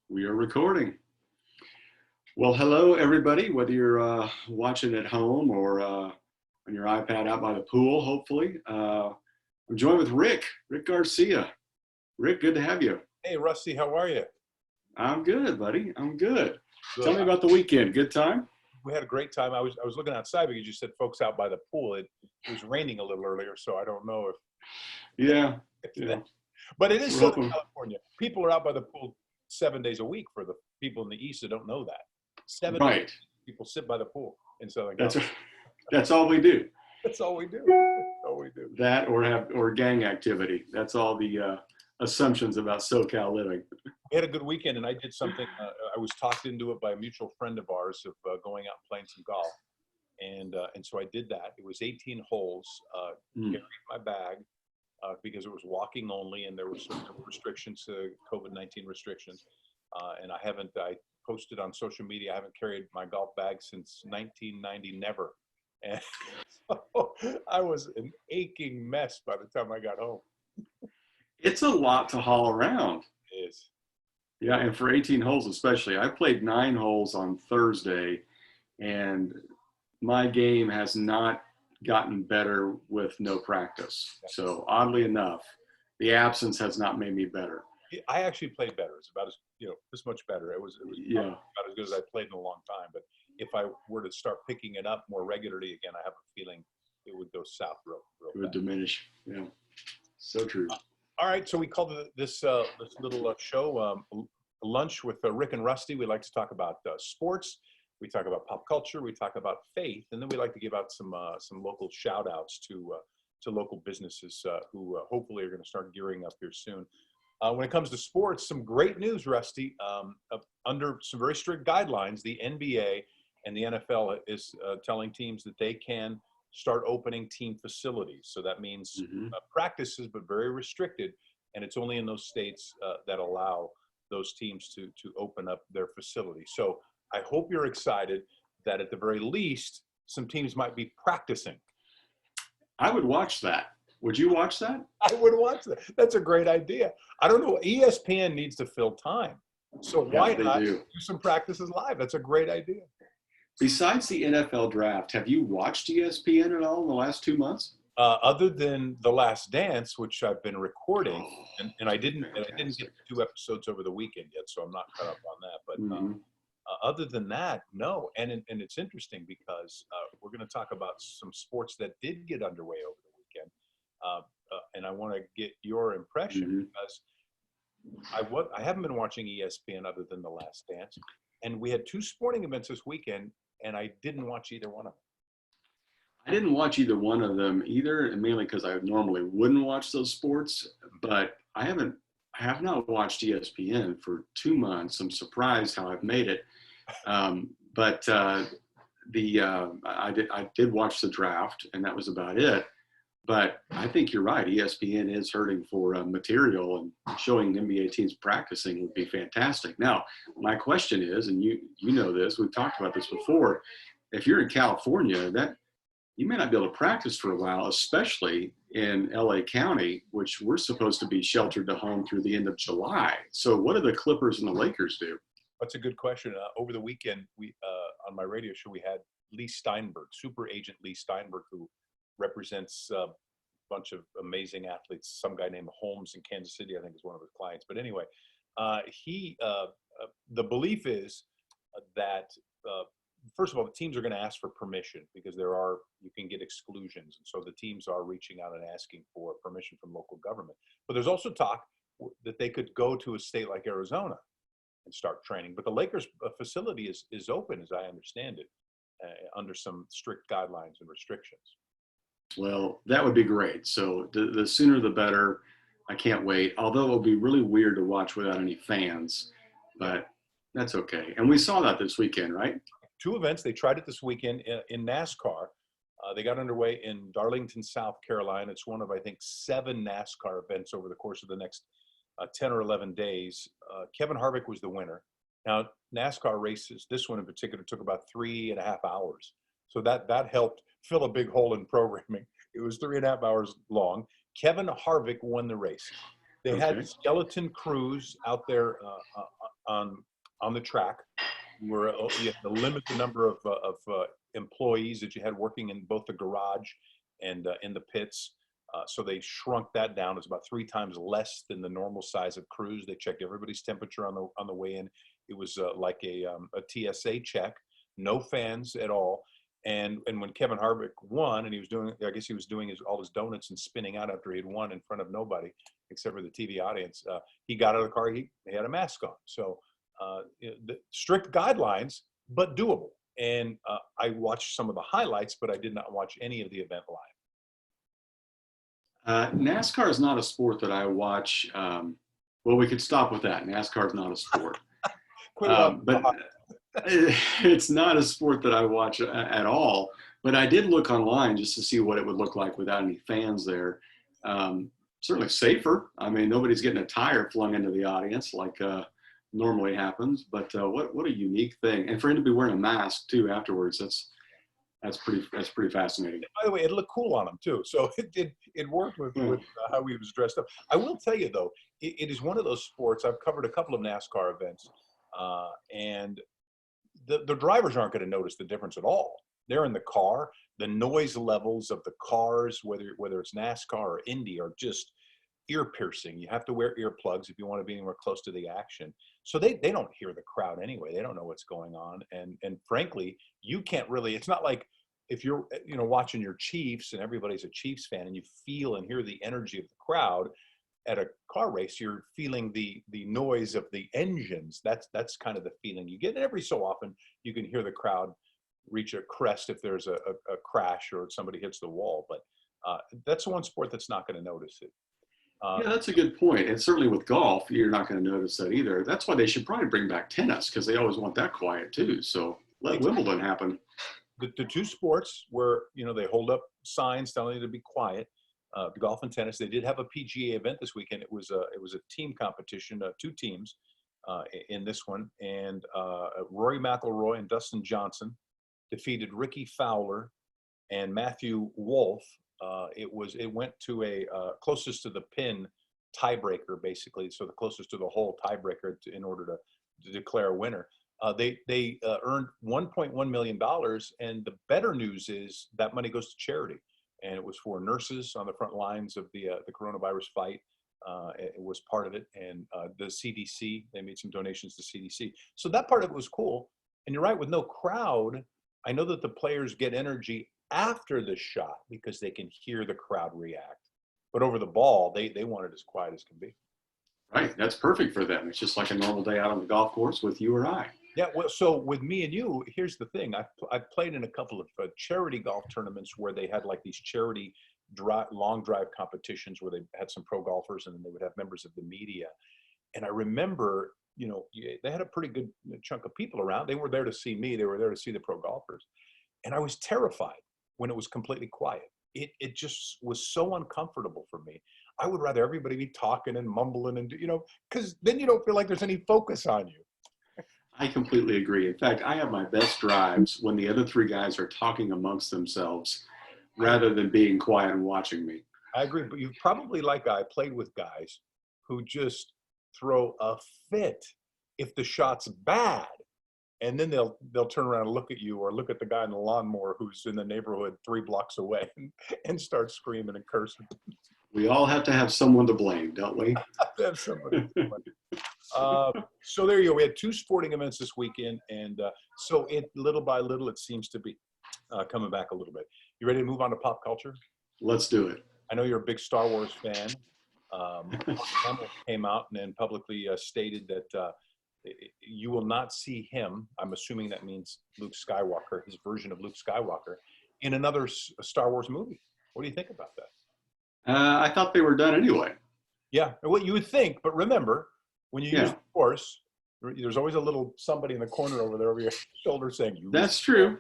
We are recording. Well, hello, everybody, whether you're watching at home or on your iPad out by the pool, hopefully. I'm joined with Rick Garcia. Rick, good to have you. Hey, Rusty, how are you? I'm good, buddy. I'm good. Tell me Good. about the weekend. Good time? We had a great time. I was looking outside because you said folks out by the pool. It was raining a little earlier, so I don't know Yeah, if yeah. but it is We're Southern hoping. California. People are out by the pool 7 days a week for the people in the East that don't know that. 7 days Right. people sit by the pool in Southern That's California. that's all we do. That's all we do. That's all we do. That or gang activity. That's all the assumptions about SoCal living. We had a good weekend, and I did something. I was talked into it by a mutual friend of ours of going out and playing some golf, and so I did that. It was 18 holes. Mm. Carried my bag because it was walking only, and there were some restrictions, COVID-19 restrictions. And I posted on social media, I haven't carried my golf bag since 1990, never. And so I was an aching mess by the time I got home. It's a lot to haul around. It is. Yeah, and for 18 holes especially. I played 9 holes on Thursday, and my game has not gotten better with no practice. So oddly enough, the absence has not made me better. I actually played better. It's about this much better. It was Yeah, about as good as I played in a long time. But if I were to start picking it up more regularly again, I have a feeling it would go south real it would fast. diminish. Yeah, so true. All right, so we called this little show lunch with Rick and Rusty. We like to talk about sports. We talk about pop culture. We talk about faith, and then we like to give out some local shout outs to local businesses who hopefully are going to start gearing up here soon. When it comes to sports, some great news, Rusty. Under some very strict guidelines, the NBA and the NFL is telling teams that they can start opening team facilities. So that means Hmm. practices, but very restricted. And it's only in those states that allow those teams to open up their facilities. So I hope you're excited that at the very least, some teams might be practicing. I would watch that. Would you watch that? I would watch that. That's a great idea. I don't know. ESPN needs to fill time. So why Yeah, they not do. do some practices live? That's a great idea. Besides the NFL draft, have you watched ESPN at all in the last 2 months? Other than The Last Dance, which I've been recording, Oh, and I didn't fantastic. get 2 episodes over the weekend yet, so I'm not caught up on that. But Hmm. other than that, no. And it's interesting because we're going to talk about some sports that did get underway over the weekend, and I want to get your impression Hmm. because I haven't been watching ESPN other than The Last Dance, and we had 2 sporting events this weekend, and I didn't watch either one of them. I didn't watch either one of them either, and mainly because I normally wouldn't watch those sports. But I have not watched ESPN for 2 months. I'm surprised how I've made it. But I did watch the draft, and that was about it. But I think you're right. ESPN is hurting for material, and showing NBA teams practicing would be fantastic. Now, my question is, and you know this, we've talked about this before. If you're in California, that you may not be able to practice for a while, especially in LA County, which we're supposed to be sheltered to home through the end of July. So what do the Clippers and the Lakers do? That's a good question. Over the weekend, we on my radio show we had Lee Steinberg, super agent Lee Steinberg, who represents a bunch of amazing athletes. Some guy named Holmes in Kansas City, I think, is one of his clients. But anyway, the belief is that first of all, the teams are going to ask for permission because you can get exclusions, and so the teams are reaching out and asking for permission from local government. But there's also talk that they could go to a state like Arizona and start training. But the Lakers facility is open, as I understand it, under some strict guidelines and restrictions. Well, that would be great. So the sooner the better. I can't wait. Although it'll be really weird to watch without any fans, but that's okay. And we saw that this weekend, right? 2 events. They tried it this weekend in NASCAR. They got underway in Darlington, South Carolina. It's one of, I think, 7 NASCAR events over the course of the next 10 or 11 days. Kevin Harvick was the winner. Now, NASCAR races, this one in particular, took about 3.5 hours. So that helped fill a big hole in programming. It was 3.5 hours long. Kevin Harvick won the race. They had Okay. skeleton crews out there on the track. Where you had to limit the number of employees that you had working in both the garage and in the pits. So they shrunk that down. It's about 3 times less than the normal size of crews. They checked everybody's temperature on the way in. It was like a TSA check, no fans at all. And when Kevin Harvick won, and he was doing, I guess he was doing all his donuts and spinning out after he had won in front of nobody except for the TV audience. He got out of the car. He had a mask on. So the strict guidelines, but doable. And I watched some of the highlights, but I did not watch any of the event live. NASCAR is not a sport that I watch. Well, we could stop with that. NASCAR is not a sport. But it's not a sport that I watch at all. But I did look online just to see what it would look like without any fans there. Certainly safer. I mean, nobody's getting a tire flung into the audience like normally happens. But what a unique thing! And for him to be wearing a mask too afterwards, that's pretty fascinating. By the way, it looked cool on him too, so it worked with how he was dressed up. I will tell you though, it is one of those sports. I've covered a couple of NASCAR events, and the drivers aren't going to notice the difference at all. They're in the car. The noise levels of the cars, whether it's NASCAR or Indy, are just ear piercing. You have to wear earplugs if you want to be anywhere close to the action. So they don't hear the crowd anyway. They don't know what's going on. And frankly, you can't really, it's not like if you're, watching your Chiefs and everybody's a Chiefs fan and you feel and hear the energy of the crowd at a car race, you're feeling the noise of the engines. That's kind of the feeling you get. And every so often you can hear the crowd reach a crest if there's a crash or somebody hits the wall. But that's the one sport that's not going to notice it. Yeah, that's a good point. And certainly with golf, you're not going to notice that either. That's why they should probably bring back tennis, because they always want that quiet too. So let Wimbledon happen. The 2 sports where, they hold up signs telling you to be quiet, the golf and tennis. They did have a PGA event this weekend. It was a team competition, 2 teams in this one. And Rory McIlroy and Dustin Johnson defeated Ricky Fowler and Matthew Wolff. It went to a closest to the pin tiebreaker, basically. So the closest to the hole tiebreaker in order to declare a winner. They earned $1.1 million, and the better news is that money goes to charity, and it was for nurses on the front lines of the coronavirus fight. It was part of it, and the CDC, they made some donations to CDC. So that part of it was cool. And you're right, with no crowd, I know that the players get energy after the shot because they can hear the crowd react. But over the ball, they want it as quiet as can be. Right, that's perfect for them. It's just like a normal day out on the golf course with you or I. Yeah, well, so with me and you, here's the thing. I've played in a couple of charity golf tournaments where they had like these charity long drive competitions where they had some pro golfers and then they would have members of the media. And I remember, they had a pretty good chunk of people around. They were there to see me. They were there to see the pro golfers. And I was terrified when it was completely quiet. It just was so uncomfortable for me. I would rather everybody be talking and mumbling and, because then you don't feel like there's any focus on you. I completely agree. In fact, I have my best drives when the other 3 guys are talking amongst themselves rather than being quiet and watching me. I agree, but you probably, like I played with guys who just throw a fit if the shot's bad. And then they'll turn around and look at you or look at the guy in the lawnmower who's in the neighborhood 3 blocks away and start screaming and cursing. We all have to have someone to blame, don't we? Have somebody. So there you go. We had 2 sporting events this weekend, and so little by little it seems to be coming back a little bit. You ready to move on to pop culture? Let's do it. I know you're a big Star Wars fan. Hamill came out and then publicly stated that you will not see him. I'm assuming that means Luke Skywalker, his version of Luke Skywalker, in another Star Wars movie. What do you think about that? I thought they were done anyway. Yeah, what you would think, but remember, when you use the Force, there's always a little somebody in the corner over there over your shoulder saying, "You." That's true.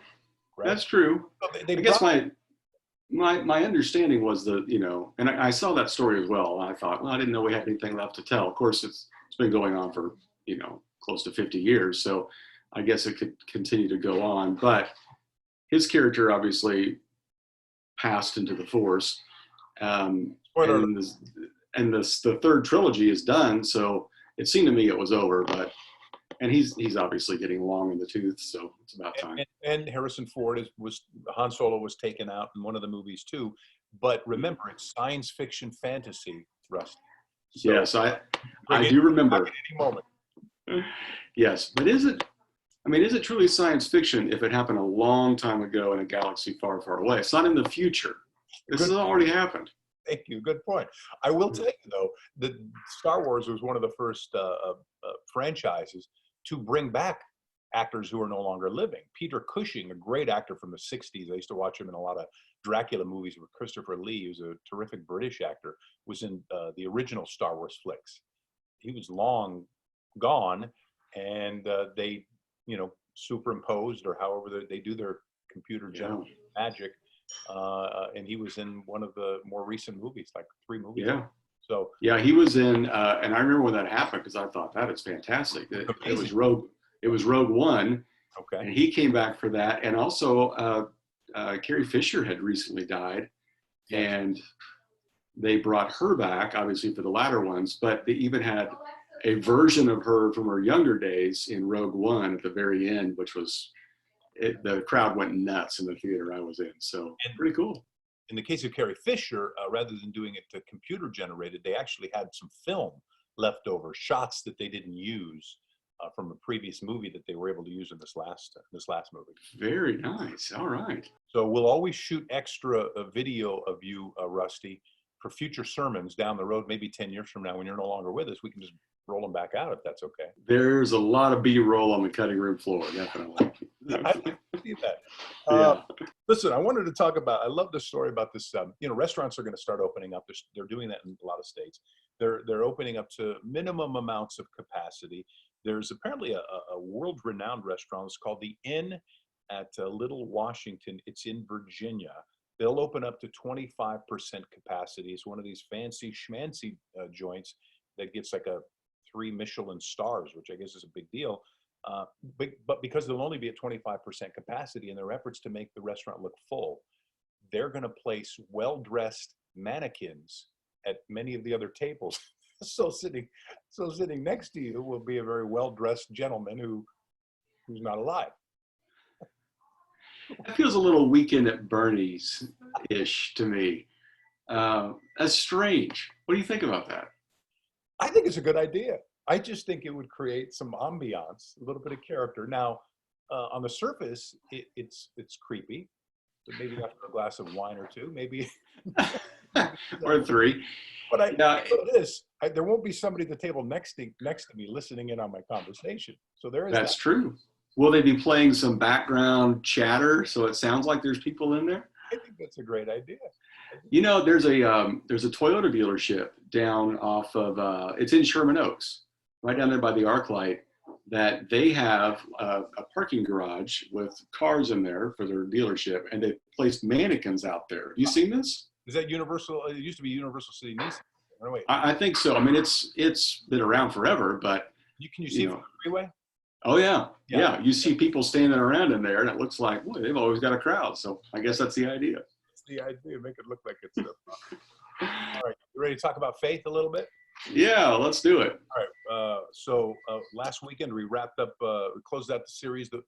Right? That's true. So I guess my understanding was that, and I saw that story as well. And I thought, well, I didn't know we had anything left to tell. Of course, it's been going on for, close to 50 years. So I guess it could continue to go on. But his character obviously passed into the Force. And the 3rd trilogy is done. So it seemed to me it was over. But And he's obviously getting long in the tooth, so it's about time. And Harrison Ford Han Solo was taken out in one of the movies too. But remember, it's science fiction fantasy, Rusty. So Yes, I do remember. At any moment. Yes, but is it truly science fiction if it happened a long time ago in a galaxy far, far away? It's not in the future. This has already happened. Thank you. Good point. I will tell you, though, that Star Wars was one of the first franchises to bring back actors who are no longer living. Peter Cushing, a great actor from the 60s. I used to watch him in a lot of Dracula movies with Christopher Lee, who's a terrific British actor, was in the original Star Wars flicks. He was long gone, and they, superimposed, or however they do their computer generated magic. And he was in one of the more recent movies, like 3 movies. Yeah. So yeah, he was in, and I remember when that happened because I thought that is fantastic. It was Rogue One, okay, and he came back for that. And also, Carrie Fisher had recently died, and they brought her back, obviously for the latter ones. But they even had a version of her from her younger days in Rogue One at the very end, which was. The crowd went nuts in the theater I was in, so pretty cool. In the case of Carrie Fisher, rather than doing it to computer generated, they actually had some film left over, shots that they didn't use from a previous movie that they were able to use in this last movie. Very nice. All right. So we'll always shoot extra video of you, Rusty, for future sermons down the road, maybe 10 years from now when you're no longer with us. We can just roll them back out if that's okay. There's a lot of B-roll on the cutting room floor, definitely. I'd like to see that. Listen, I wanted to talk about, I love this story about this, restaurants are going to start opening up. They're doing that in a lot of states. They're opening up to minimum amounts of capacity. There's apparently a world-renowned restaurant. It's called the Inn at Little Washington. It's in Virginia. They'll open up to 25% capacity. It's one of these fancy schmancy joints that gets like a 3 Michelin stars, which I guess is a big deal. But because they'll only be at 25% capacity in their efforts to make the restaurant look full, they're going to place well-dressed mannequins at many of the other tables. So sitting next to you will be a very well-dressed gentleman who's not alive. That feels a little Weekend at Bernie's-ish to me. That's strange. What do you think about that? I think it's a good idea. I just think it would create some ambiance, a little bit of character. Now, on the surface, it's creepy, but maybe after a glass of wine or 2, maybe. Or 3. But I know this, there won't be somebody at the table next to me listening in on my conversation. So there is That's true. Will they be playing some background chatter so it sounds like there's people in there? I think that's a great idea. There's a Toyota dealership down off of, it's in Sherman Oaks, right down there by the ArcLight, that they have a parking garage with cars in there for their dealership, and they placed mannequins out there. Have you seen this? Is that Universal? It used to be Universal City Nissan. Oh, wait. I think so. I mean, it's been around forever, but can you see it from the freeway? Oh yeah. You see people standing around in there, and it looks like, boy, they've always got a crowd. So I guess that's the idea. That's the idea. Make it look like it's. All right, you ready to talk about faith a little bit? Yeah, let's do it. All right. So last weekend we wrapped up. We closed out the series that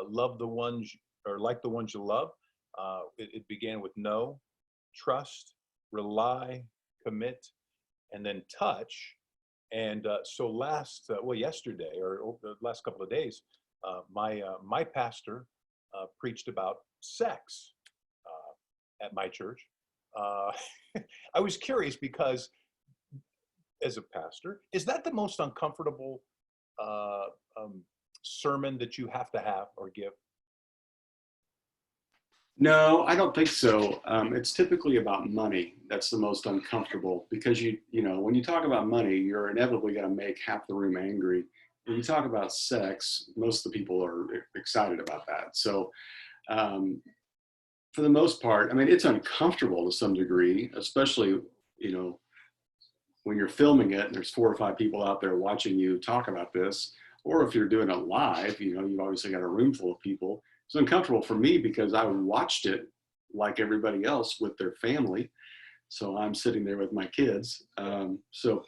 love the ones or like the ones you love. It began with know, trust, rely, commit, and then touch. And so yesterday or the last couple of days, my pastor preached about sex at my church. I was curious because, as a pastor, is that the most uncomfortable sermon that you have to have or give? No, I don't think so. It's typically about money. That's the most uncomfortable because when you talk about money, you're inevitably going to make half the room angry. When you talk about sex, most of the people are excited about that. So for the most part, I mean, it's uncomfortable to some degree, especially, when you're filming it and there's 4 or 5 people out there watching you talk about this, or if you're doing it live, you've obviously got a room full of people. It's uncomfortable for me because I watched it like everybody else with their family. So I'm sitting there with my kids. So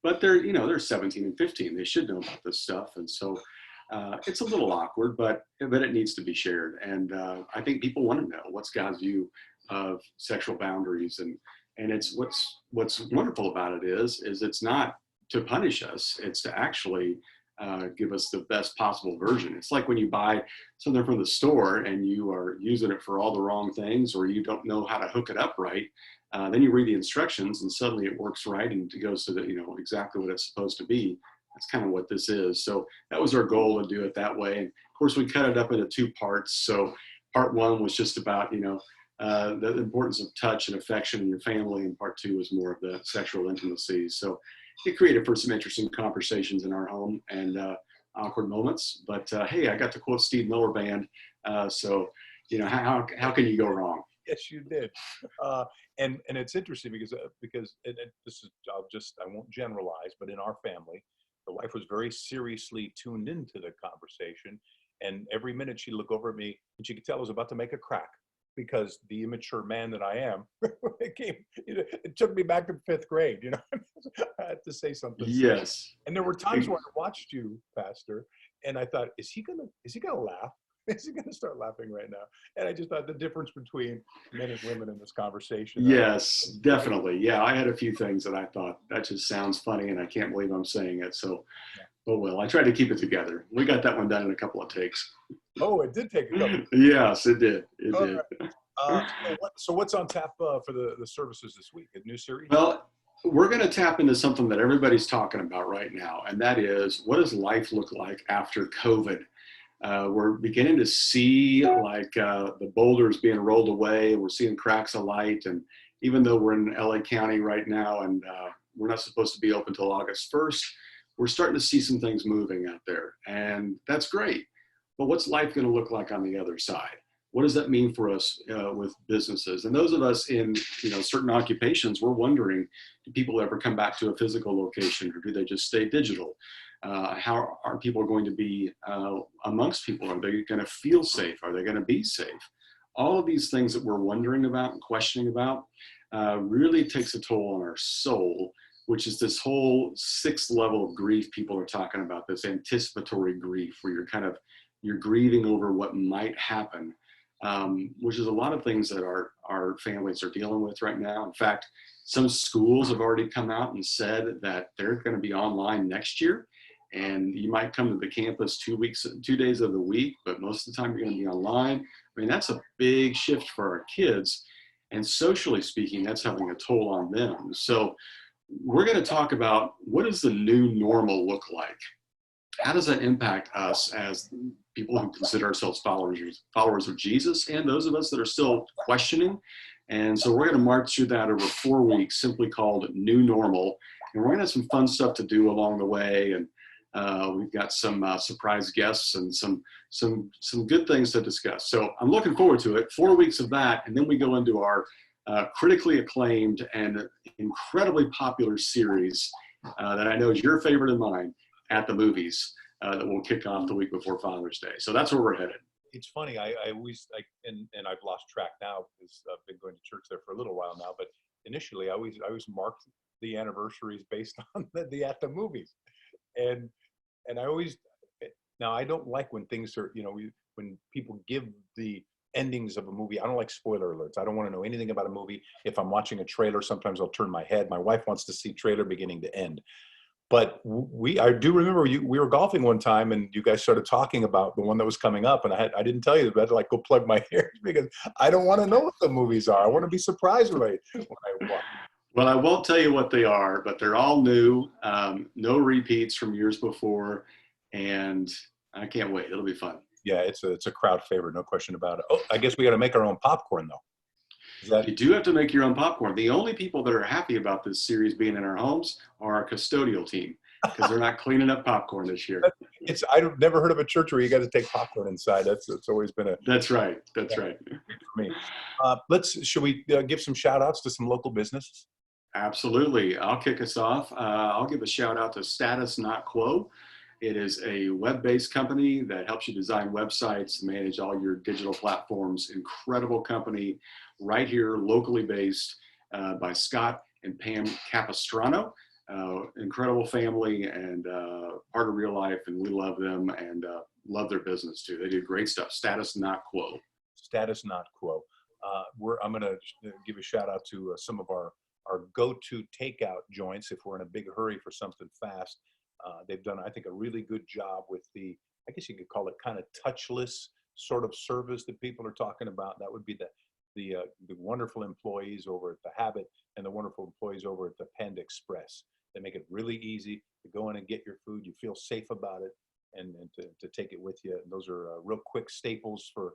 but they're 17 and 15. They should know about this stuff. And so it's a little awkward, but it needs to be shared. And I think people want to know what's God's view of sexual boundaries. And it's what's wonderful about it is it's not to punish us. It's to actually give us the best possible version. It's like when you buy something from the store and you are using it for all the wrong things, or you don't know how to hook it up right. Then you read the instructions and suddenly it works right and it goes to exactly what it's supposed to be. That's kind of what this is. So that was our goal, to do it that way. And of course, we cut it up into 2 parts. So part 1 was just about, the importance of touch and affection in your family. And part 2 was more of the sexual intimacy. So it created for some interesting conversations in our home and awkward moments. But hey, I got to quote Steve Miller Band. So, how can you go wrong? Yes, you did. And it's interesting because this is, I won't generalize, but in our family, the wife was very seriously tuned into the conversation. And every minute she'd look over at me and she could tell I was about to make a crack, because the immature man that I am, it took me back to 5th grade, I had to say something. Yes. And there were times where I watched you, Pastor, and I thought, is he gonna laugh? Is he gonna start laughing right now? And I just thought the difference between men and women in this conversation. Yes, definitely. Yeah, I had a few things that I thought, that just sounds funny and I can't believe I'm saying it. So, oh well, I tried to keep it together. We got that one done in a couple of takes. Oh, it did take a couple. Yes, it did. It did. Right. So what's on tap for the services this week? A new series? Well, we're going to tap into something that everybody's talking about right now, and that is, what does life look like after COVID? We're beginning to see the boulders being rolled away. We're seeing cracks of light. And even though we're in LA County right now and we're not supposed to be open until August 1st, we're starting to see some things moving out there. And that's great. But what's life going to look like on the other side? What does that mean for us with businesses? And those of us in certain occupations, we're wondering, do people ever come back to a physical location, or do they just stay digital? How are people going to be amongst people? Are they going to feel safe? Are they going to be safe? All of these things that we're wondering about and questioning about really takes a toll on our soul, which is this whole 6th level of grief people are talking about, this anticipatory grief, where you're grieving over what might happen, which is a lot of things that our families are dealing with right now. In fact, some schools have already come out and said that they're going to be online next year. And you might come to the campus 2 days of the week, but most of the time you're going to be online. I mean, that's a big shift for our kids. And socially speaking, that's having a toll on them. So we're going to talk about, what does the new normal look like? How does that impact us as people who consider ourselves followers of Jesus, and those of us that are still questioning? And so we're going to march through that over 4 weeks, simply called New Normal. And we're going to have some fun stuff to do along the way. And we've got some surprise guests and some good things to discuss. So I'm looking forward to it. 4 weeks of that, and then we go into our critically acclaimed and incredibly popular series that I know is your favorite and mine, At the Movies, that will kick off the week before Father's Day. So that's where we're headed. It's funny. I always and I've lost track now because I've been going to church there for a little while now. But initially, I always marked the anniversaries based on the At the Movies, and I always, now I don't like when things are, when people give the endings of a movie. I don't like spoiler alerts. I don't want to know anything about a movie. If I'm watching a trailer, sometimes I'll turn my head. My wife wants to see trailer beginning to end. But I do remember we were golfing one time and you guys started talking about the one that was coming up, and I didn't tell you that. I had to go plug my ears because I don't want to know what the movies are. I want to be surprised when I watch. Well, I won't tell you what they are, but they're all new, no repeats from years before, and I can't wait. It'll be fun. Yeah, it's a crowd favorite, no question about it. Oh, I guess we got to make our own popcorn, though. You do have to make your own popcorn. The only people that are happy about this series being in our homes are our custodial team, because they're not cleaning up popcorn this year. I've never heard of a church where you got to take popcorn inside. It's always been a. That's right. That's right. For me. Should we give some shout outs to some local businesses? Absolutely. I'll kick us off. I'll give a shout out to Status Not Quo. It is a web-based company that helps you design websites, manage all your digital platforms. Incredible company, right here, locally based, by Scott and Pam Capistrano. incredible family and part of real life, and we love them and love their business too. They do great stuff. Status not quo. Status not quo. I'm going to give a shout out to some of our go-to takeout joints if we're in a big hurry for something fast. They've done, I think, a really good job with the, I guess you could call it kind of touchless sort of service that people are talking about. That would be the wonderful employees over at the Habit and the wonderful employees over at the Panda Express. They make it really easy to go in and get your food. You feel safe about it, and to take it with you. And those are real quick staples for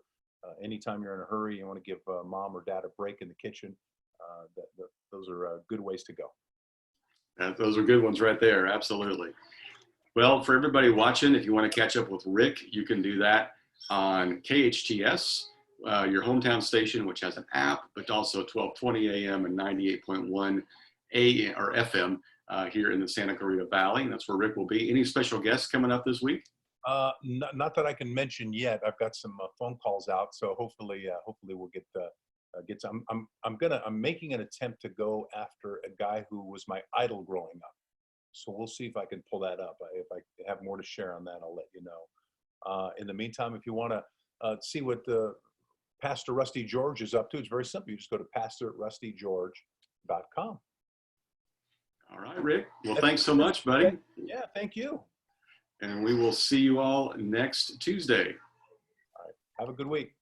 anytime you're in a hurry. You want to give mom or dad a break in the kitchen. Those are good ways to go. Those are good ones right there. Absolutely. Well, for everybody watching, if you want to catch up with Rick, you can do that on KHTS, your hometown station, which has an app, but also 1220 AM and 98.1 AM or FM here in the Santa Clarita Valley. And that's where Rick will be. Any special guests coming up this week? Not that I can mention yet. I've got some phone calls out, so hopefully we'll get some. I'm making an attempt to go after a guy who was my idol growing up. So we'll see if I can pull that up. If I have more to share on that, I'll let you know. In the meantime, if you want to see what Pastor Rusty George is up to, it's very simple. You just go to pastorrustygeorge.com. All right, Rick. Well, thanks so much, buddy. Yeah, thank you. And we will see you all next Tuesday. All right. Have a good week.